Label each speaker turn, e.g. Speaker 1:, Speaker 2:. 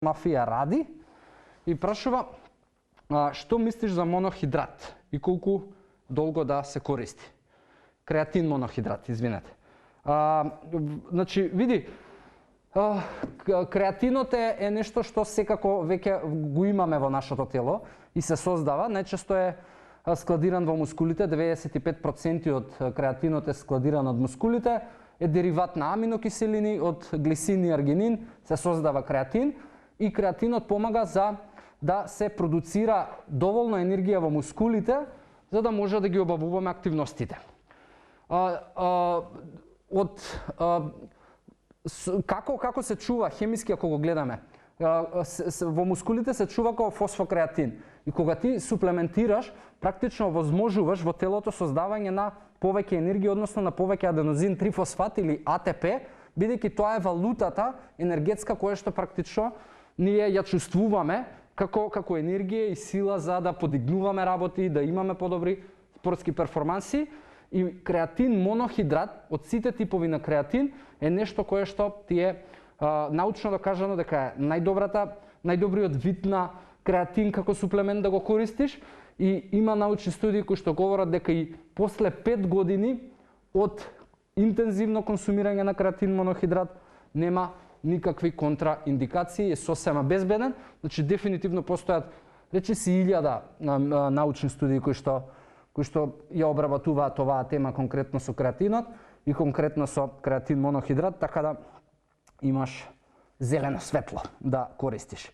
Speaker 1: мафија ради и прашува што мислиш за монохидрат и колку долго да се користи. Креатин монохидрат, извинете. Значи, види, креатинот е нешто што секако веќе го имаме во нашето тело и се создава, најчесто е складиран во мускулите, 95% од креатинот е складиран од мускулите, е дериват на аминокиселини, од глисин и аргинин се создава креатин и креатинот помага за да се продуцира доволно енергија во мускулите за да може да ги обавуваме активностите. Како се чува хемиски ако го гледаме? Во мускулите се чува како фосфокреатин и кога ти суплементираш, практично возможуваш во телото создавање на повеќе енергија, односно на повеќе аденозин трифосфат или АТП, бидејќи тоа е валутата енергетска која што практично ние ја чувствуваме како енергија и сила за да подигнуваме работи, да имаме подобри спортски перформанси. И креатин монохидрат, од сите типови на креатин, е нешто кое што ти е научно докажано дека е најдобриот вид на креатин како суплемент да го користиш и има научни студии кои што говорат дека и после 5 години од интензивно консумирање на креатин монохидрат нема никакви контраиндикации, е сосема безбеден. Значи дефинитивно постојат речиси 1000 научни студии кои што ја обработуваат оваа тема конкретно со креатинот и конкретно со креатин монохидрат, така да имаш зелено светло да користиш.